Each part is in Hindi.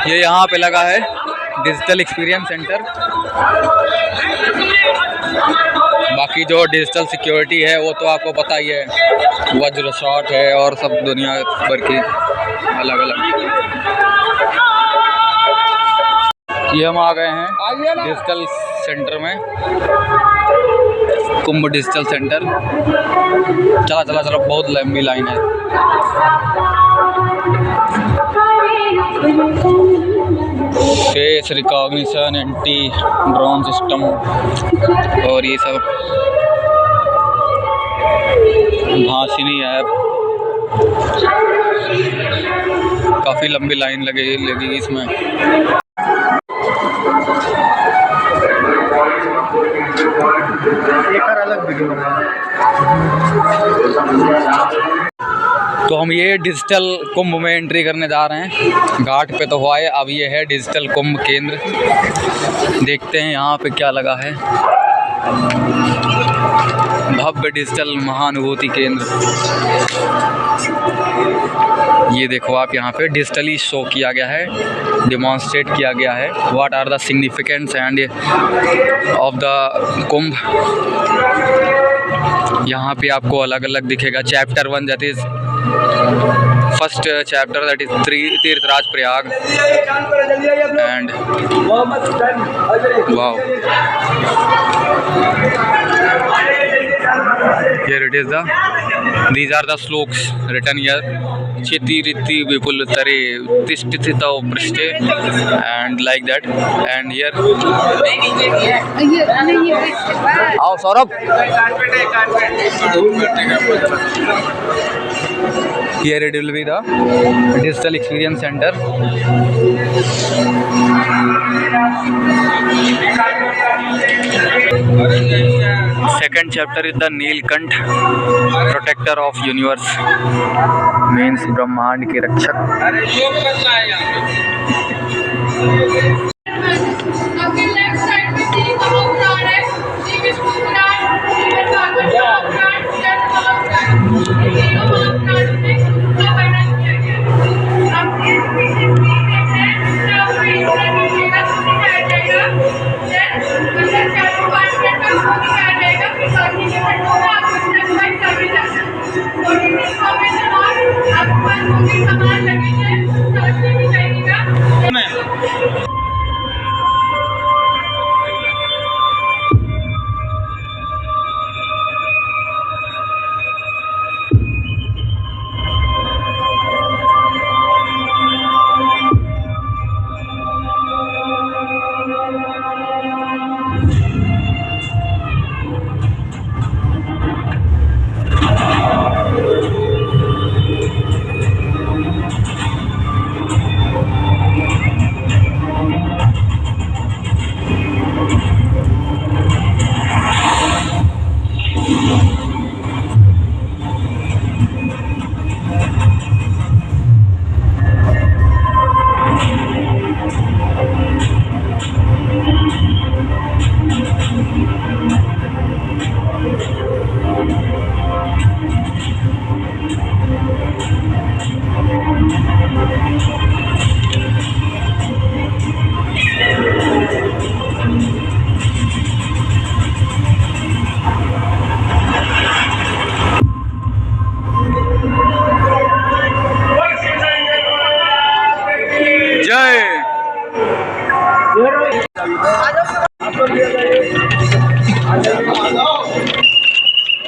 ये यहाँ पे लगा है डिजिटल एक्सपीरियंस सेंटर। बाकी जो डिजिटल सिक्योरिटी है वो तो आपको पता ही है, वज्र शॉट है और सब दुनिया भर की अलग अलग। ये हम आ गए हैं डिजिटल सेंटर में, कुंभ डिजिटल सेंटर। चला चला चला, बहुत लंबी लाइन है। Face recognition, anti drone system और ये सब, भाषिनी ऐप। काफ़ी लंबी लाइन लगेगी इसमें। तो हम ये डिजिटल कुंभ में एंट्री करने जा रहे हैं। घाट पे तो हुआ है, अब ये है डिजिटल कुंभ केंद्र। देखते हैं यहाँ पे क्या लगा है। भव्य डिजिटल महानुभूति केंद्र। ये देखो आप, यहाँ पे डिजिटली शो किया गया है, डिमॉन्स्ट्रेट किया गया है what are the significance and of the Kumbh. यहाँ पे आपको अलग अलग दिखेगा। Chapter 1 that is first chapter, that is Tirthraj Prayag and wow, here it is these are the sloks written here. Chiti riti vipul tare tishtithita prishte and like that. And here आओ Saurabh. Here it will be the digital experience center. Second chapter is the Neelkant, protector of universe, means ब्रह्मांड के रक्षक।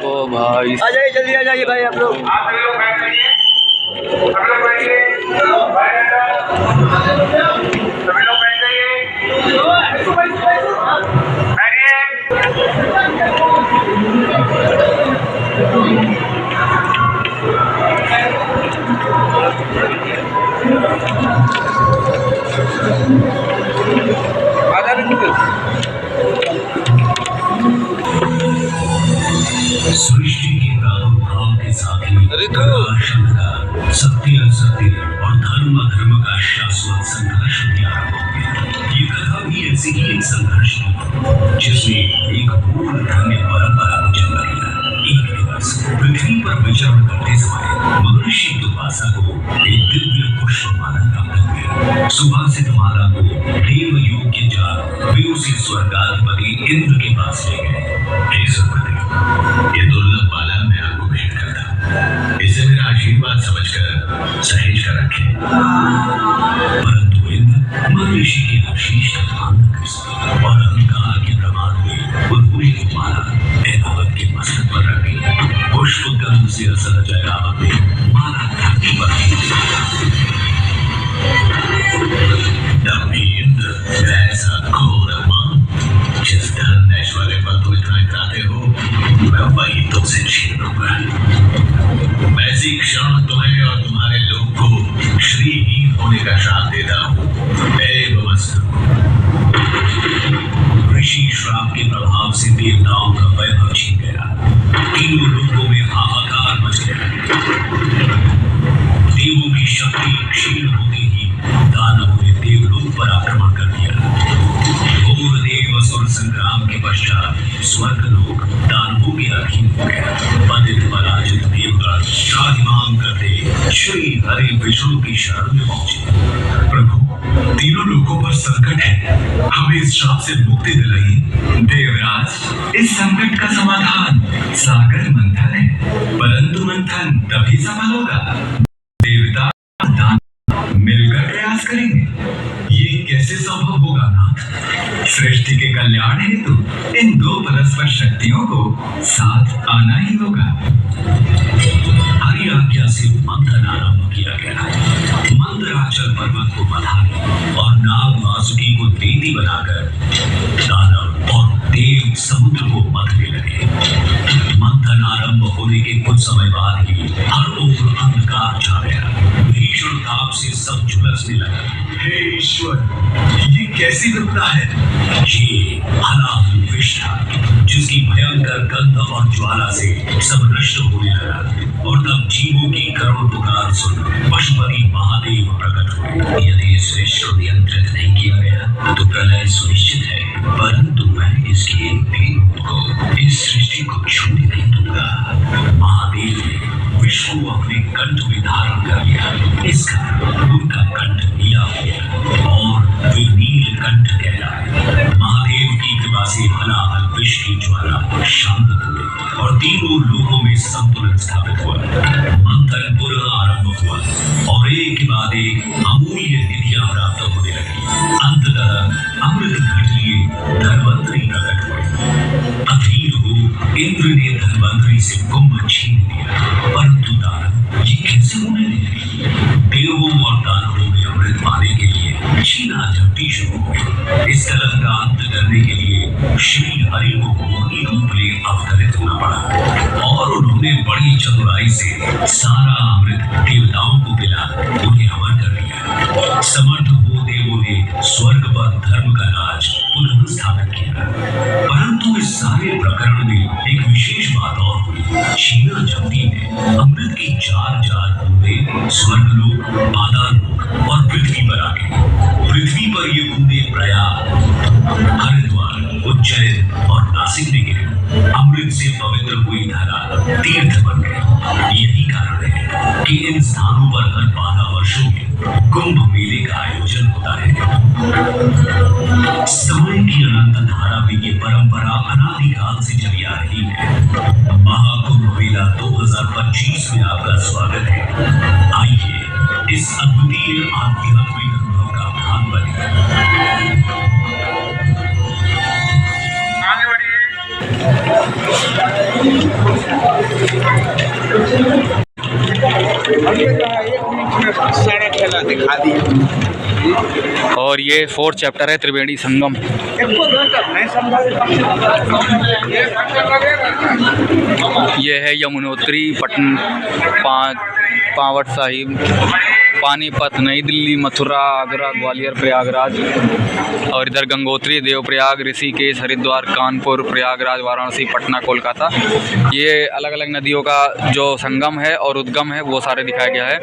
ओ भाई आ जाइए, जल्दी आ जाइए भाई आप लोग। सृष्टि के प्रादुर्भाव के साथ ही प्रकाश अंधकार, सत्य असत्य और धर्म अधर्म का शाश्वत संघर्ष भी आरंभ हो गया। ये कथा भी ऐसी ही एक संघर्ष की, जिसने एक पूर्ण धर्म परंपरा को जन्म दिया। एक दिवस पृथ्वी पर विचरण करते समय महर्षि दुर्वासा को एक दिव्य पुष्प माला प्राप्त हुए। सुबह से तुम्हारा को देव योग्य जान वे उसी स्वर्गाधिपति इंद्र के पास ले गए। हे सुरपति, ये दुर्लभ माला मैं आपको भेंट करता हूं। इसे मेरा आशीर्वाद समझकर सहेज कर रखें। परंतु इंद्र महर्षि के आशीष का ध्यान न कर सके और अहंकार के प्रमाण में उन्होंने वो माला ऐरावत के मस्तक पर रखी। पुष्प गंध से असहज ऐरावत ने माला धरती पर ऐसा घोर मान जिस धन ऐश्वर्य पर तुम इतना इतराते हो, मैं वही तुमसे छीन लूंगा। वैसी क्षण तुम्हें और तुम्हारे लोग को श्रीहीन होने का श्राप देता हूं। ऋषि श्राप के प्रभाव से देवताओं का वैभव छीन गया। तीनों लोगों में हाहाकार मच गया। देवों की शक्ति क्षीण होते ही दानवों ने देवलोक पर आक्रमण कर दिया। घोर देव असुर संग्राम के पश्चात स्वर्गलोक दानवों के अधीन हो गया। पतित पराजित देवगण शादिमान करते श्री हरि विष्णु की शरण में पहुंचे। प्रभु, तीनों लोगों पर संकट है, हमें इस श्राप से मुक्ति दिलाइए। देवराज, इस संकट का समाधान सागर मंथन है, परंतु मंथन तभी सफल होगा देवता दान मिलकर प्रयास करेंगे। ये कैसे संभव होगा नाथ? सृष्टि के कल्याण हेतु इन दो परस्पर शक्तियों को साथ आना ही होगा। हरि आज्ञा से मंथन आरंभ किया गया। मंदराचल पर्वत को बधाने और नाग वासुकी को देवी बनाकर दानव और देव समुद्र को मथने लगे। मंथन आरंभ होने के कुछ समय बाद ही हर ओर अंधकार छा गया। भीषण ताप से सब झुलसने लगा। हे ईश्वर, ये कैसी विपदा है? ये हलाहल विष था, जिसकी भयंकर गंध और ज्वाला से सब नष्ट होने लगा। और तब जीवों की करुण पुकार सुन पशुपति महादेव प्रकट हुए। यदि इस विष को नियंत्रित नहीं किया गया तो प्रलय सुनिश्चित है, परंतु मैं इसके भी को इस सृष्टि को छूने नहीं दूंगा। महादेव ने विष को अपने कंठ में धारण कर लिया। इसका उनका कंठ नीला हो गया और वे नील कंठ कहलाए। महादेव की कृपा से हलाहल विष की ज्वाला शांत हो गई और तीनों लोगों में संतुलन स्थापित हुआ। मंथन पुनः आरंभ हुआ और एक के बाद एक अमूल्य निधियां प्राप्त होने लगी। अंततः अमृत घट लिए धन्वंतरी प्रकट हुए। अधीर हो इंद्र ने धन्वंतरी से कुंभ छीन लिया, परंतु दानव ये कैसे होने लगे? देवों और दानवों में अमृत पाने के लिए छीना झपटी शुरू हो गई। इस कलह का अंत करने के लिए श्री हरि को मोहिनी रूप ले अवतरित होना पड़ा और उन्होंने बड़ी चतुराई से सारा अमृत देवताओं को पिला उन्हें अमर कर दिया। समर्थ हो देवों ने स्वर्ग पर धर्म का राज पुनः स्थापित किया। परंतु इस सारे प्रकरण में एक विशेष बात और हुई। छीना झपटी ने अमृत की 4 बूंदें स्वर्गलोक, पाताललोक और पृथ्वी पर आ गई। पृथ्वी पर ये बूंदें प्रयाग, हरिद्वार, उज्जैन और नासिक में गिरी। अमृत से पवित्र हुई धरा तीर्थ बन गई। यही कारण है कि इन स्थानों पर हर 12 वर्षों में कुंभ मेले का आयोजन होता है। समय की अनंत धारा में ये परंपरा अनादिकाल से चली आ रही है। महाकुंभ मेला 2025 में आपका स्वागत है। आइए इस अद्वितीय आध्यात्मिक अनुभव का भाग बने। सारा खेला दिखा दिया। और ये 4th चैप्टर है त्रिवेणी संगम। ये है यमुनोत्री, पावट साहिब, पानीपत, नई दिल्ली, मथुरा, आगरा, ग्वालियर, प्रयागराज। और इधर गंगोत्री, देवप्रयाग, ऋषिकेश, हरिद्वार, कानपुर, प्रयागराज, वाराणसी, पटना, कोलकाता। ये अलग अलग नदियों का जो संगम है और उद्गम है वो सारे दिखाया गया है।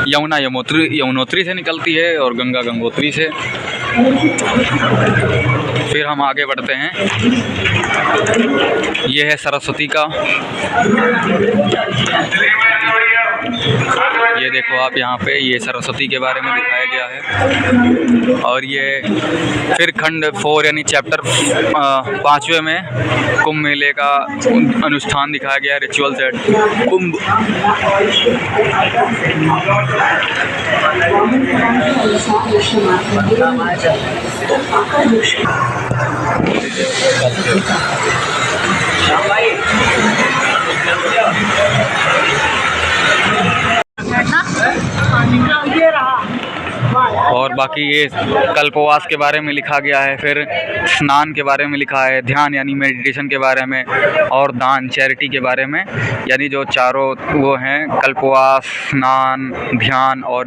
यमुना यमुनोत्री से निकलती है और गंगा गंगोत्री से। फिर हम आगे बढ़ते हैं। ये है सरस्वती का ये देखो आप यहाँ पे, ये सरस्वती के बारे में दिखाया गया है। और ये फिर खंड 4 यानी चैप्टर 5वें में कुंभ मेले का अनुष्ठान दिखाया गया है, रिचुअल्स एट कुंभ। और बाकी ये कल्पवास के बारे में लिखा गया है, फिर स्नान के बारे में लिखा है, ध्यान यानी मेडिटेशन के बारे में, और दान चैरिटी के बारे में, यानी जो चारों वो हैं कल्पवास, स्नान, ध्यान और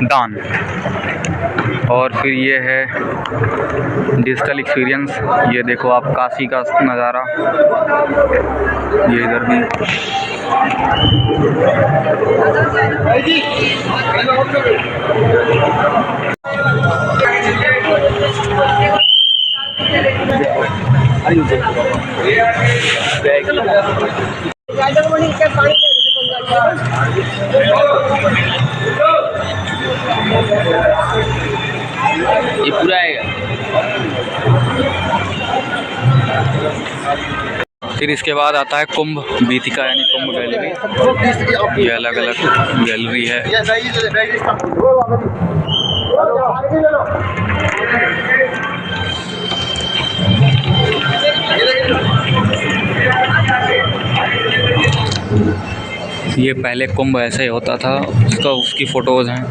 दान। और फिर ये है डिजिटल एक्सपीरियंस। ये देखो आप काशी का नज़ारा, ये इधर भी। ये पूरा है। फिर इसके बाद आता है कुंभ बीतिका यानी कुंभ गैलरी। ये अलग अलग गैलरी है। ये पहले कुंभ ऐसे ही होता था, उसकी फ़ोटोज़ हैं।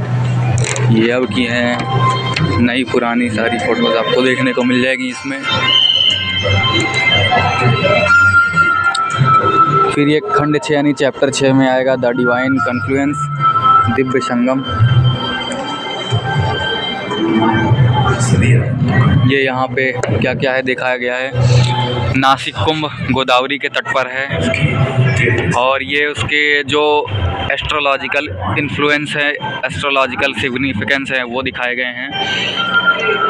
ये अब की हैं, नई पुरानी सारी फ़ोटोज़ आपको देखने को मिल जाएगी इसमें। फिर ये खंड 6 यानी चैप्टर 6 में आएगा द डिवाइन कन्फ्लुएंस, दिव्य संगम। ये यहाँ पे क्या क्या है दिखाया गया है। नासिक कुंभ गोदावरी के तट पर है, और ये उसके जो एस्ट्रोलॉजिकल इन्फ्लुएंस है, एस्ट्रोलॉजिकल सिग्निफिकेंस है, वो दिखाए गए हैं।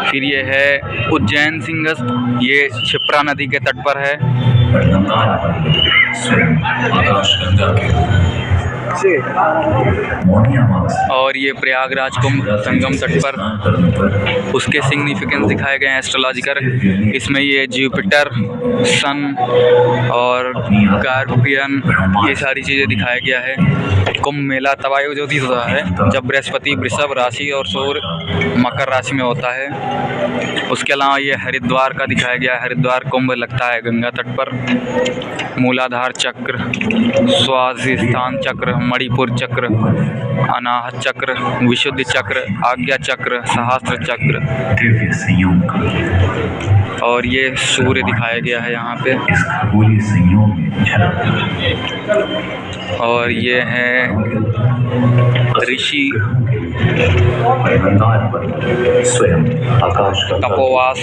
फिर ये है उज्जैन सिंगस्त, ये क्षिप्रा नदी के तट पर है। और ये प्रयागराज कुंभ संगम तट पर, उसके सिग्निफिकेंस दिखाए गए हैं एस्ट्रोलॉजिकल। इसमें ये जुपिटर, सन और स्कॉर्पियन, ये सारी चीज़ें दिखाया गया है। कुंभ मेला तब आयोजित होता है जब बृहस्पति वृषभ राशि और सूर्य मकर राशि में होता है। उसके अलावा ये हरिद्वार का दिखाया गया है। हरिद्वार कुंभ लगता है गंगा तट पर। मूलाधार चक्र, स्वाधिष्ठान चक्र, मणिपुर चक्र, अनाहत चक्र, विशुद्धि चक्र, आज्ञा चक्र, सहस्त्र चक्र। और ये सूर्य दिखाया गया है यहाँ पे। और ये है ऋषि तपोवास।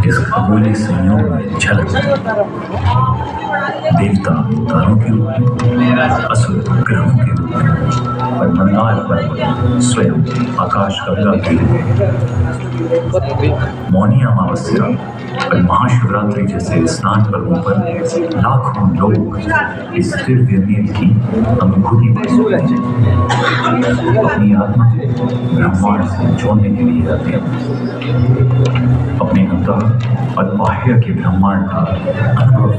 इस खगोलीय संयोग में झलक देवता तारों के रूप, असुर ग्रहों के रूप, और मंदार पर्वत स्वयं आकाश गंगा के रूप। मौनी अमावस्या और महाशिवरात्रि जैसे स्नान पर्वों पर लाखों लोग इस दिव्य नील की अनुभूति महसूस अपनी आत्मा ब्रह्मांड से जोड़ने के लिए आते हैं। अपने अंतर और बाह्य के ब्रह्मांड का अनुभव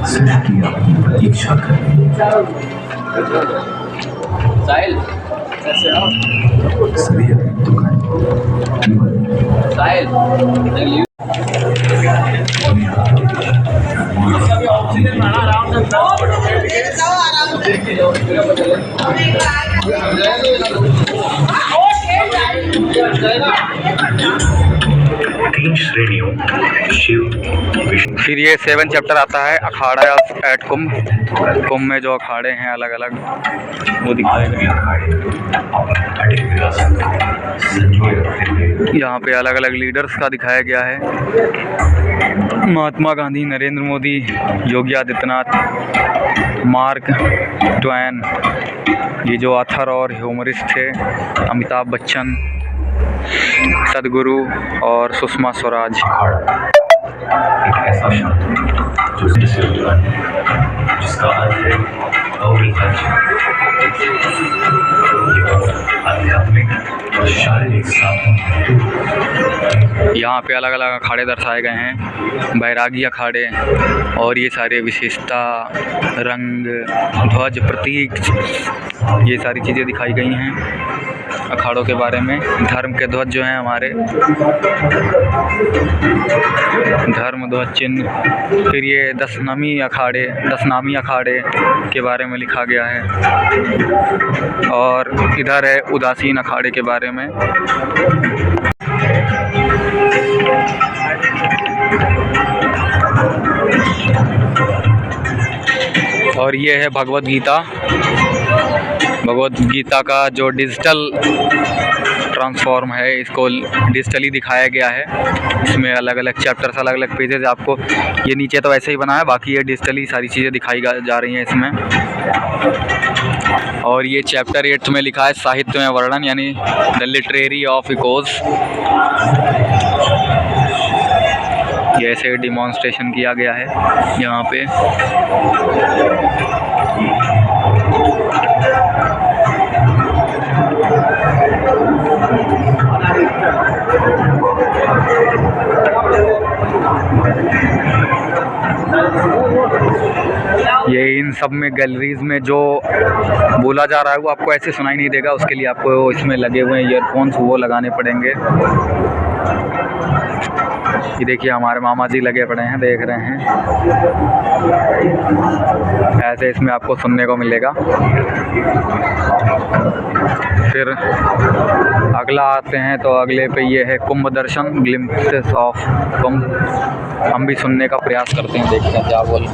सृष्टि अपनी प्रतीक्षा करती सभी तीन श्रेणियों शिव। फिर ये 7 चैप्टर आता है अखाड़ा एट कुंभ। कुंभ में जो अखाड़े हैं अलग अलग वो दिखाए गए। यहाँ पे अलग अलग लीडर्स का दिखाया गया है। महात्मा गांधी, नरेंद्र मोदी, योगी आदित्यनाथ, मार्क ट्वेन, ये जो ऑथर और ह्यूमरिस्ट थे, अमिताभ बच्चन, सदगुरु और सुषमा स्वराज। एक ऐसा शब्द जो जिसका अर्थ है आध्यात्मिक और शारीरिक साधन। यहाँ पे अलग अलग अखाड़े दर्शाए गए हैं, बैरागी अखाड़े, और ये सारे विशेषता, रंग, ध्वज, प्रतीक, ये सारी चीज़ें दिखाई गई हैं अखाड़ों के बारे में। धर्म के ध्वज जो हैं हमारे, धर्म ध्वज चिन्ह। फिर ये दशनामी अखाड़े के बारे में लिखा गया है, और इधर है उदासीन अखाड़े के बारे में। और ये है भगवद गीता का जो डिजिटल ट्रांसफॉर्म है, इसको डिजिटली दिखाया गया है। इसमें अलग अलग चैप्टर्स, अलग अलग पेजेस आपको, ये नीचे तो ऐसे ही बना है, बाकी ये डिजिटली सारी चीज़ें दिखाई जा रही हैं इसमें। और ये चैप्टर 8 में लिखा है साहित्य में वर्णन, यानी द लिटरेरी ऑफ इकोज। ये ऐसे डिमॉन्स्ट्रेशन किया गया है यहाँ पे। ये इन सब में गैलरीज में जो बोला जा रहा है वो आपको ऐसे सुनाई नहीं देगा, उसके लिए आपको इसमें लगे हुए ईयरफोन्स वो लगाने पड़ेंगे। ये देखिए हमारे मामा जी लगे पड़े हैं, देख रहे हैं, ऐसे इसमें आपको सुनने को मिलेगा। फिर अगला आते हैं तो अगले पे ये है कुंभ दर्शन, ग्लिम्प्सेस ऑफ कुंभ। हम भी सुनने का प्रयास करते हैं, देखते हैं क्या बोल।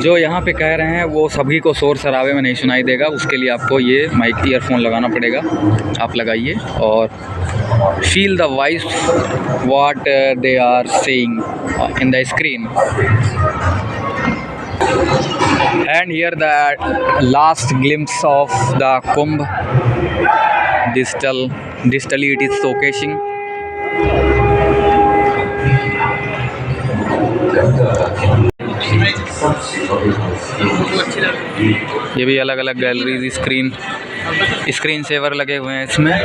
जो यहाँ पे कह रहे हैं वो सभी को शोर शराबे में नहीं सुनाई देगा, उसके लिए आपको ये माइक ईयरफोन लगाना पड़ेगा। आप लगाइए और feel the voice what they are saying in the screen, and here the last glimpse of the Kumbh digitally it is showcasing। ये भी अलग अलग गैलरीज, स्क्रीन सेवर लगे हुए हैं इसमें।